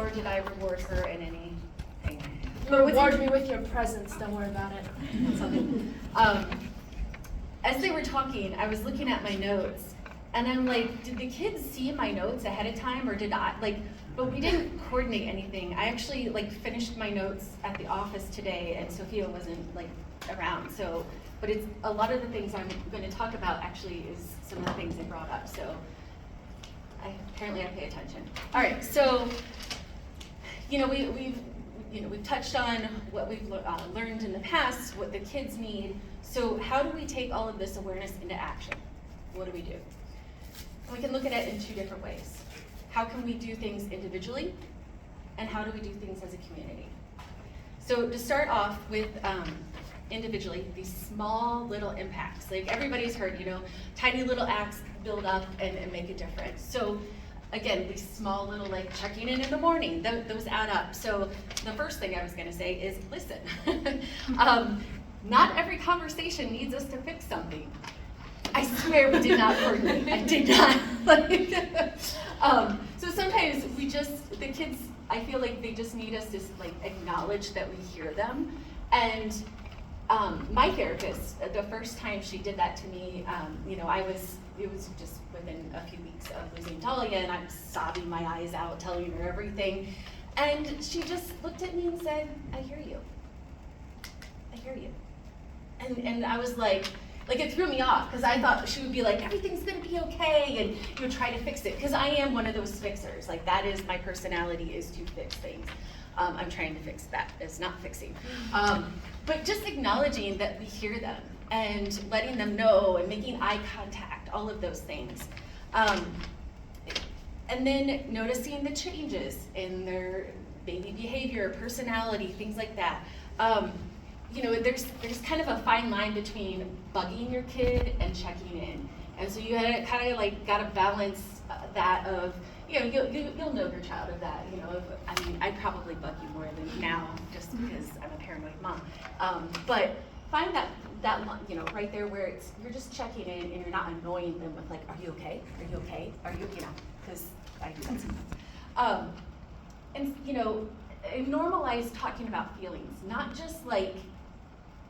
nor did I reward her in anything. You reward me with your presence, don't worry about it. As they were talking, I was looking at my notes, and I'm like, did the kids see my notes ahead of time, or did I, but we didn't coordinate anything. I actually finished my notes at the office today, and Sophia wasn't around, so, but it's a lot of the things I'm gonna talk about actually is some of the things they brought up, so apparently I pay attention. All right, so, we've touched on what we've learned in the past, what the kids need. So how do we take all of this awareness into action? What do we do? And we can look at it in two different ways. How can we do things individually? And how do we do things as a community? So to start off with individually, these small little impacts. Everybody's heard, tiny little acts build up and make a difference. So again, these small little checking in the morning, those add up. So the first thing I was gonna say is listen. Not every conversation needs us to fix something. I swear we did not coordinate. I did not. So sometimes the kids, I feel like they just need us to acknowledge that we hear them. And my therapist, the first time she did that to me, it was just within a few weeks of losing Talia, and I'm sobbing my eyes out, telling her everything. And she just looked at me and said, I hear you. I hear you. And I was like it threw me off, because I thought she would be like, everything's gonna be okay, and try to fix it, because I am one of those fixers. That is my personality, is to fix things. I'm trying to fix that, it's not fixing. But just acknowledging that we hear them, and letting them know, and making eye contact, all of those things. And then noticing the changes in their baby behavior, personality, things like that. There's kind of a fine line between bugging your kid and checking in. And so you kind of gotta balance that of, you'll know your child of that, I probably bug you more than now, just because I'm a paranoid mom. But find that right there where you're just checking in, and you're not annoying them with are you okay? Are you okay? Are you, because I do that sometimes. And normalize talking about feelings, not just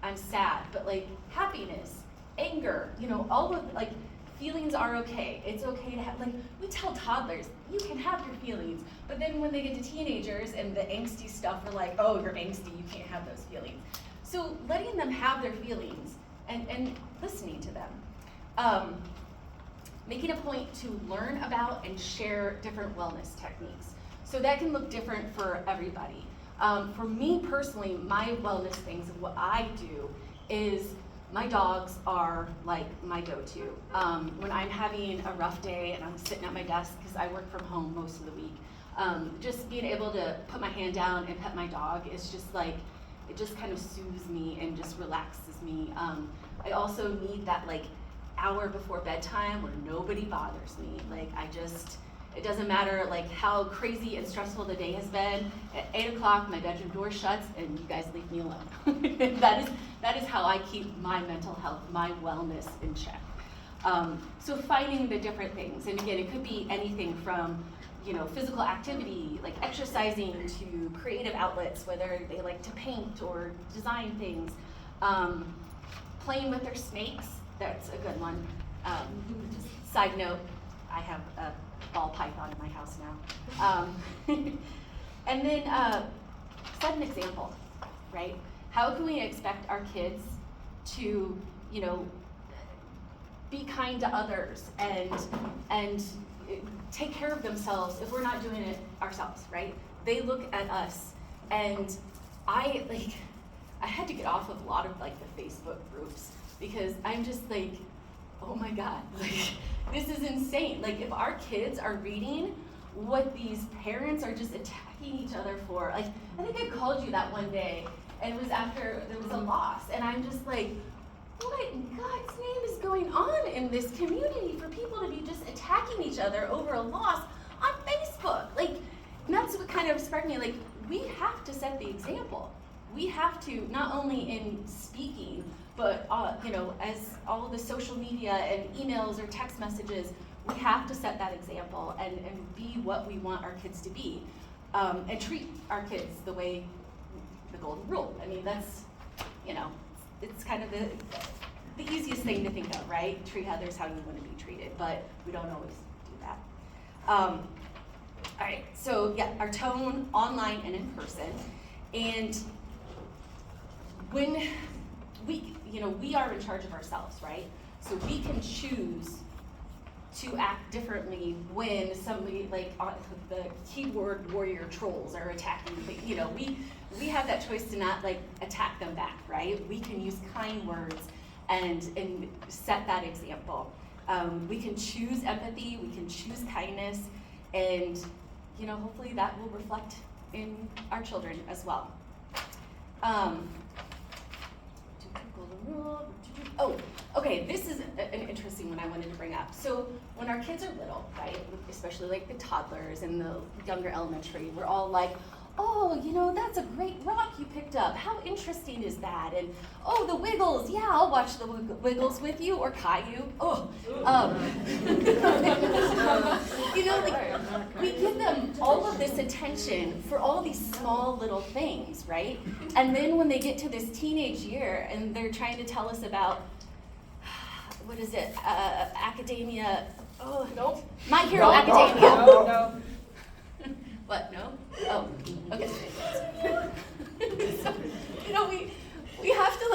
I'm sad, but happiness, anger, all of feelings are okay. It's okay to have, we tell toddlers, you can have your feelings, but then when they get to teenagers and the angsty stuff, we're like, oh, you're angsty, you can't have those feelings. So letting them have their feelings and listening to them. Making a point to learn about and share different wellness techniques. So that can look different for everybody. For me personally, my wellness things of what I do is my dogs are my go-to. When I'm having a rough day and I'm sitting at my desk, because I work from home most of the week, just being able to put my hand down and pet my dog is just it just kind of soothes me and just relaxes me. I also need that hour before bedtime where nobody bothers me. It doesn't matter how crazy and stressful the day has been. At 8 o'clock, my bedroom door shuts, and you guys leave me alone. That is how I keep my mental health, my wellness in check. So finding the different things, and again, it could be anything from physical activity, exercising, to creative outlets, whether they like to paint or design things. Playing with their snakes, that's a good one. Just side note, I have a ball python in my house now. And then set an example, right? How can we expect our kids to, be kind to others and take care of themselves if we're not doing it ourselves, right? They look at us, and I had to get off of a lot of the Facebook groups, because I'm just oh my God, this is insane. If our kids are reading what these parents are just attacking each other for, I think I called you that one day, and it was after there was a loss, and I'm just what in God's name is going on in this community for people to be just attacking each other over a loss on Facebook? And that's what kind of sparked me, we have to set the example. We have to, not only in speaking, but as all of the social media and emails or text messages, we have to set that example and be what we want our kids to be. and treat our kids the way, the golden rule. I mean, that's, it's kind of the easiest thing to think of, right? Treat others how you want to be treated, but we don't always do that. All right, so yeah, our tone online and in person. And when we are in charge of ourselves, right? So we can choose to act differently when somebody like the keyboard warrior trolls are attacking. We have that choice to not like attack them back, right? We can use kind words and set that example. We can choose empathy, we can choose kindness, and hopefully that will reflect in our children as well. Oh, okay, this is an interesting one I wanted to bring up. So when our kids are little, right, especially like the toddlers and the younger elementary, we're all like, oh, that's a great rock you picked up. How interesting is that? And, oh, the Wiggles. Yeah, I'll watch the Wiggles with you, or Caillou. We give them all of this attention for all these small little things, right? And then when they get to this teenage year and they're trying to tell us about, what is it, academia. Oh, nope. My Hero Academia. No. What, no? Oh, okay. So, we have to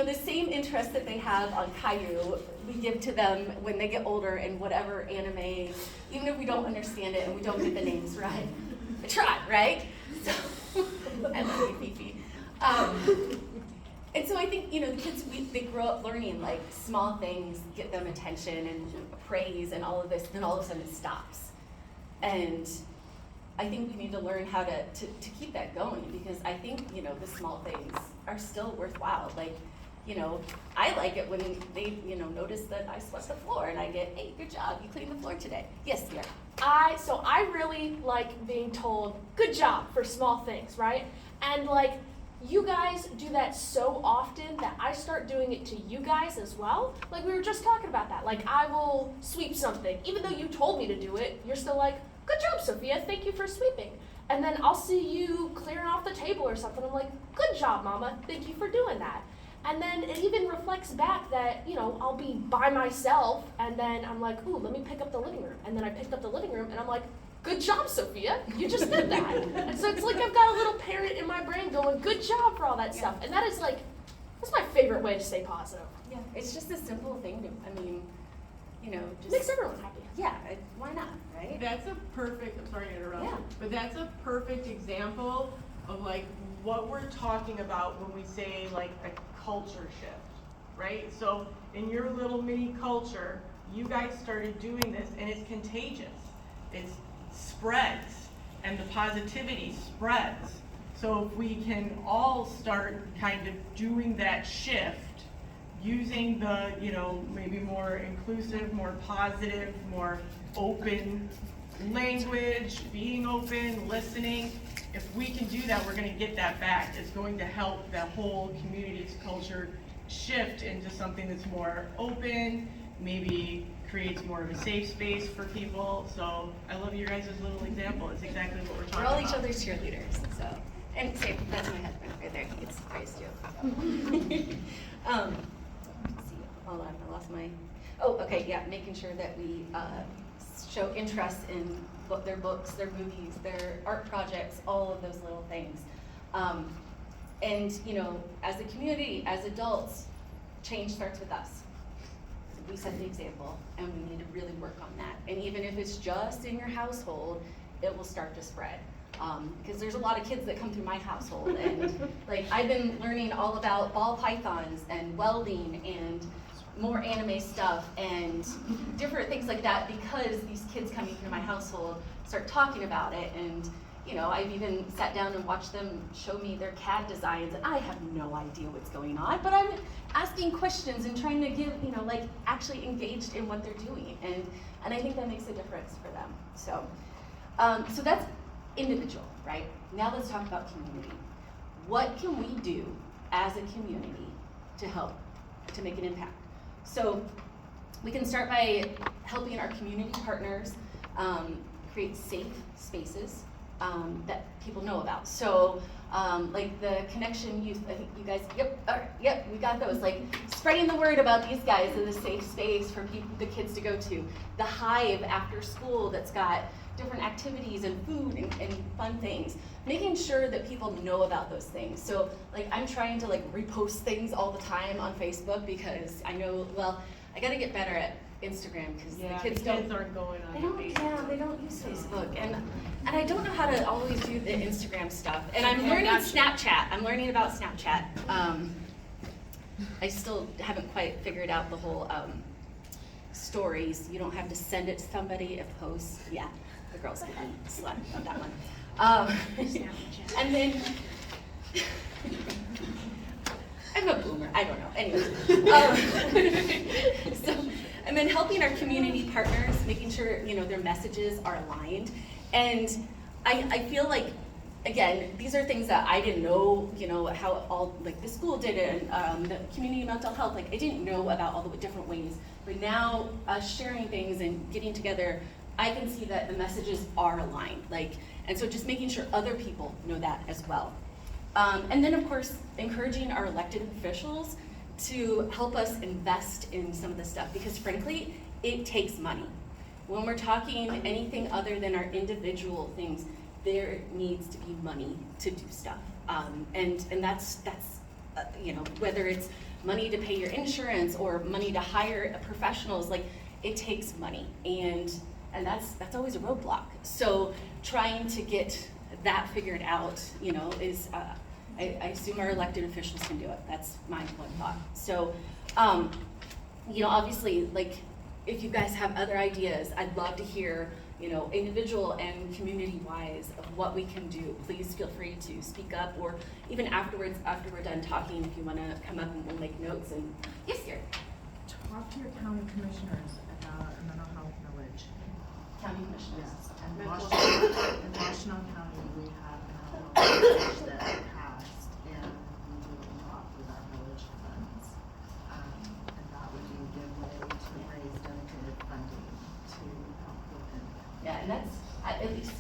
the same interest that they have on Caillou, we give to them when they get older in whatever anime, even if we don't understand it and we don't get the names right. I try, right? So, I love you, Fifi. And so I think, the kids, they grow up learning like small things, get them attention and praise and all of this, then all of a sudden it stops. And I think we need to learn how to keep that going, because I think, the small things are still worthwhile. Like, I like it when they, notice that I swept the floor and I get, hey, good job, you cleaned the floor today. Yes, yeah. I really like being told, good job for small things, right? And you guys do that so often that I start doing it to you guys as well. Like we were just talking about that. Like I will sweep something, even though you told me to do it, you're still like, good job, Sophia, thank you for sweeping. And then I'll see you clearing off the table or something. I'm like, good job, Mama, thank you for doing that. And then it even reflects back that, I'll be by myself and then I'm like, ooh, let me pick up the living room. And then I picked up the living room and I'm like, good job, Sophia, you just did that. And so it's like I've got a little parent in my brain going, good job for all that stuff. And that is that's my favorite way to stay positive. Yeah, it's just a simple thing just Makes everyone happy. Yeah, why not, right? That's a perfect, I'm sorry to interrupt, Yeah. but that's a perfect example of what we're talking about when we say a culture shift, right? So in your little mini culture, you guys started doing this and it's contagious. It spreads and the positivity spreads. So if we can all start kind of doing that shift, using the, maybe more inclusive, more positive, more open language, being open, listening. If we can do that, we're going to get that back. It's going to help that whole community's culture shift into something that's more open, maybe creates more of a safe space for people. So I love your guys' little example. It's exactly what we're talking about. We're all each other's cheerleaders, so. And same, that's my husband right there. He gets praise too. Let's see, hold on, I lost my, making sure that we show interest in their books, their movies, their art projects, all of those little things. And as a community, as adults, change starts with us. We set the example, and we need to really work on that. And even if it's just in your household, it will start to spread. Because there's a lot of kids that come through my household, and I've been learning all about ball pythons and welding and more anime stuff and different things like that, because these kids coming through my household start talking about it. And I've even sat down and watched them show me their CAD designs, and I have no idea what's going on, but I'm asking questions and trying to give, actually engaged in what they're doing, and I think that makes a difference for them. So that's individual, right? Now let's talk about community. What can we do as a community to help to make an impact? So we can start by helping our community partners create safe spaces that people know about. So, like the Connection Youth, I think you guys, yep, we got those. Like spreading the word about these guys as a safe space for the kids to go to. The Hive after school that's got different activities and food and fun things. Making sure that people know about those things. So, like I'm trying to like repost things all the time on Facebook because I know, well, I gotta get better at Instagram because the kids aren't going on Facebook. they don't use Facebook, and I don't know how to always do the Instagram stuff. And I'm learning Snapchat. I'm learning about Snapchat. I still haven't quite figured out the whole stories. You don't have to send it to somebody. It posts. Yeah, the girls get slapped on that one. And then. I'm a boomer, I don't know, anyways. And then helping our community partners, making sure, their messages are aligned. And I feel like, again, these are things that I didn't know, how all, like the school did it, and the community mental health, like I didn't know about all the different ways. But now, sharing things and getting together, I can see that the messages are aligned. And so just making sure other people know that as well. And then, of course, encouraging our elected officials to help us invest in some of this stuff because, frankly, it takes money. When we're talking anything other than our individual things, there needs to be money to do stuff. And that's whether it's money to pay your insurance or money to hire professionals, like it takes money, and that's always a roadblock. So trying to get that figured out, is. I assume our elected officials can do it. That's my one thought. So, obviously, like, if you guys have other ideas, I'd love to hear, individual and community-wise of what we can do. Please feel free to speak up, or even afterwards, after we're done talking, if you want to come up and we'll make notes. And yes, dear. Talk to your county commissioners about a mental health village. County commissioners. Yes, in Washington County, we have a mental health village that passed, and we do a lot with our village funds. And that would be a good way to raise dedicated funding to help with it. Yeah, and that's at least,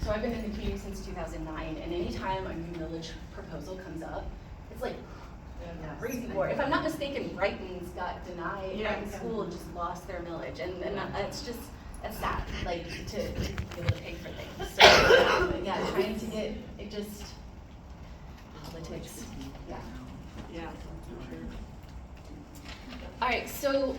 so I've been in the community since 2009, and anytime a new village proposal comes up, it's like crazy war. If I'm not mistaken, Brighton's got denied, Brighton School just lost their millage, and that's just, that's sad, like, to be able to pay for things. So, trying to get, it just, politics, yeah. Yeah. All right, so,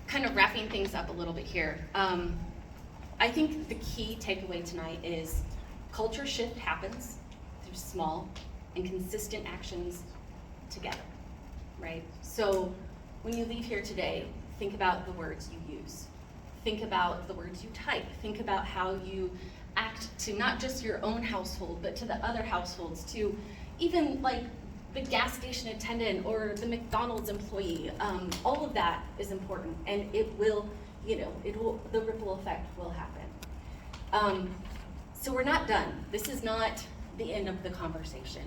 kind of wrapping things up a little bit here. I think the key takeaway tonight is culture shift happens through small and consistent actions together, right? So when you leave here today, think about the words you use. Think about the words you type. Think about how you act to not just your own household, but to the other households, to even like the gas station attendant or the McDonald's employee. All of that is important, and it will, the ripple effect will happen. So we're not done. This is not the end of the conversation.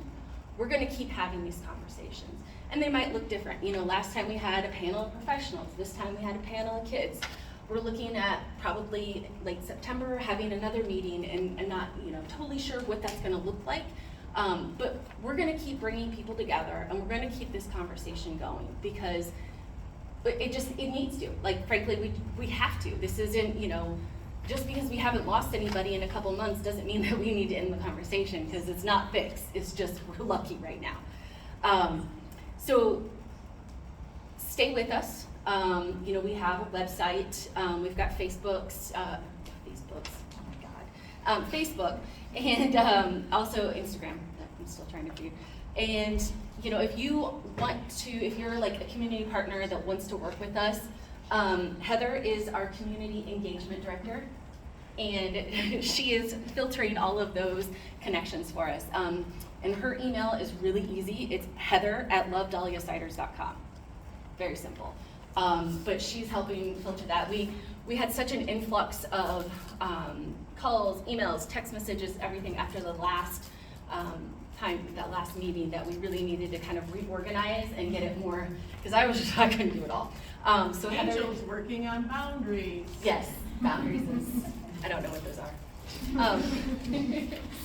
We're gonna keep having these conversations, and they might look different. Last time we had a panel of professionals, this time we had a panel of kids. We're looking at probably late September having another meeting, and not totally sure what that's gonna look like. But we're gonna keep bringing people together, and we're gonna keep this conversation going because it needs to. Like, frankly, we have to. This isn't, just because we haven't lost anybody in a couple months doesn't mean that we need to end the conversation, because it's not fixed. It's just we're lucky right now. So stay with us. We have a website. We've got Facebooks. Oh my God. Facebook, and also Instagram. I'm still trying to do. And if you want to, if you're like a community partner that wants to work with us, Heather is our community engagement director, and she is filtering all of those connections for us. And her email is really easy. It's heather@lovedahliaciders.com. Very simple. But she's helping filter that. We had such an influx of calls, emails, text messages, everything after the last that last meeting, that we really needed to kind of reorganize and get it more, because I couldn't do it all. So Heather, Angel's working on boundaries. yes, boundaries is, I don't know what those are.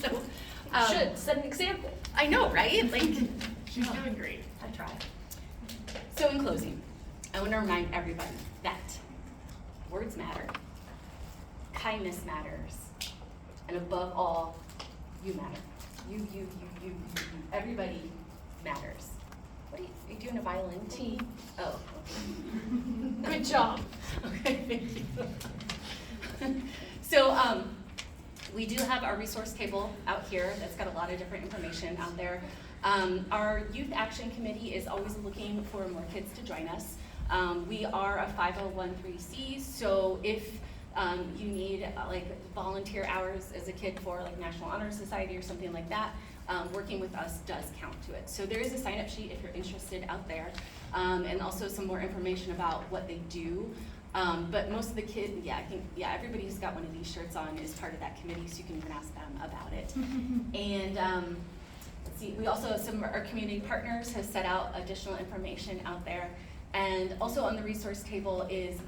So, Should set an example. I know, right? Like, She's doing great. I try. So in closing, I want to remind everybody that words matter, kindness matters, and above all, you matter. You. Everybody matters. What are you doing a violin? T. Oh, okay. Good job. Okay, thank you. So, we do have our resource table out here that's got a lot of different information out there. Our Youth Action Committee is always looking for more kids to join us. We are a 501(c), so if you need like volunteer hours as a kid for like National Honor Society or something like that, working with us does count to it. So there is a sign-up sheet if you're interested out there, and also some more information about what they do. But most of the kids, I think everybody who's got one of these shirts on is part of that committee, so you can even ask them about it. And let's see, we also, some of our community partners have set out additional information out there. And also on the resource table is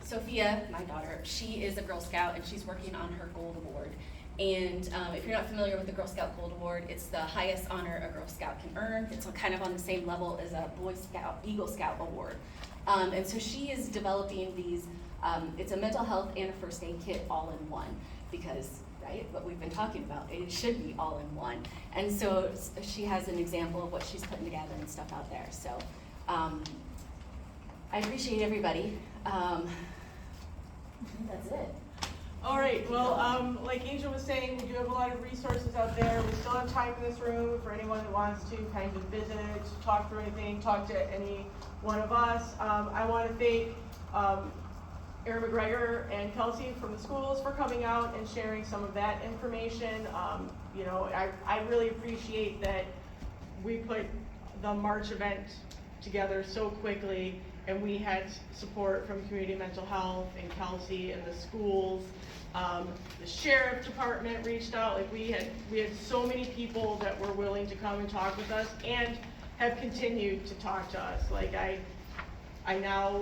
Sophia, my daughter. She is a Girl Scout and she's working on her Gold Award. And if you're not familiar with the Girl Scout Gold Award, it's the highest honor a Girl Scout can earn. It's kind of on the same level as a Boy Scout, Eagle Scout Award. And so she is developing these, it's a mental health and a first aid kit all in one, because, right, what we've been talking about, it should be all in one. And so she has an example of what she's putting together and stuff out there. So I appreciate everybody. I think that's it. All right, well, like Angel was saying, we do have a lot of resources out there. We still have time in this room for anyone that wants to kind of visit, talk through anything, talk to any one of us. I want to thank Erin McGregor and Kelsey from the schools for coming out and sharing some of that information. You know, I really appreciate that we put the March event together so quickly, and we had support from Community Mental Health and Kelsey and the schools. The sheriff department reached out. Like we had so many people that were willing to come and talk with us and have continued to talk to us. Like I now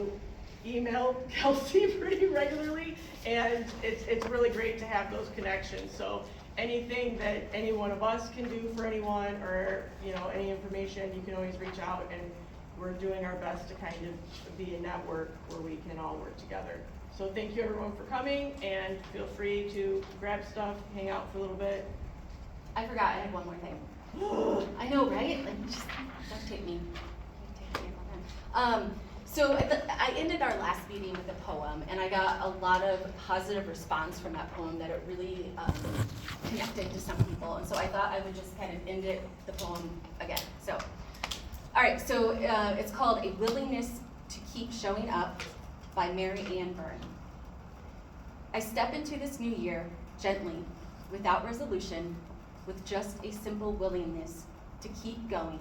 email Kelsey pretty regularly, and it's really great to have those connections. So anything that any one of us can do for anyone, or you know, any information, you can always reach out, and we're doing our best to kind of be a network where we can all work together. So thank you everyone for coming, and feel free to grab stuff, hang out for a little bit. I forgot, I had one more thing. I know, right? Like, just don't take me. So I ended our last meeting with a poem, and I got a lot of positive response from that poem that it really connected to some people. And so I thought I would just kind of end the poem again. So, all right, so it's called A Willingness to Keep Showing Up by Mary Ann Byrne. I step into this new year gently, without resolution, with just a simple willingness to keep going,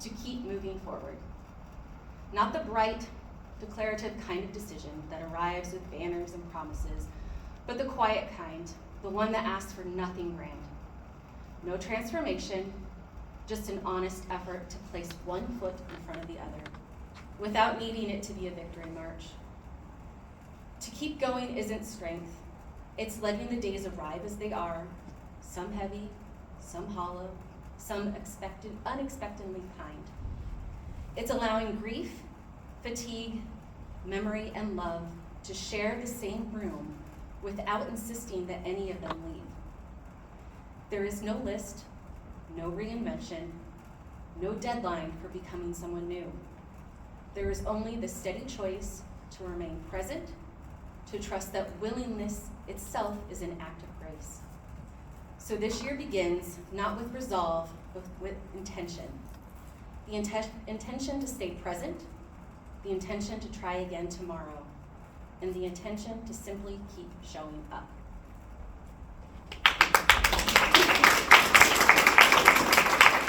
to keep moving forward. Not the bright, declarative kind of decision that arrives with banners and promises, but the quiet kind, the one that asks for nothing grand. No transformation, just an honest effort to place one foot in front of the other, without needing it to be a victory march. To keep going isn't strength. It's letting the days arrive as they are, some heavy, some hollow, some unexpectedly kind. It's allowing grief, fatigue, memory, and love to share the same room without insisting that any of them leave. There is no list, no reinvention, no deadline for becoming someone new. There is only the steady choice to remain present, to trust that willingness itself is an act of grace. So this year begins not with resolve, but with intention. The intention to stay present, the intention to try again tomorrow, and the intention to simply keep showing up.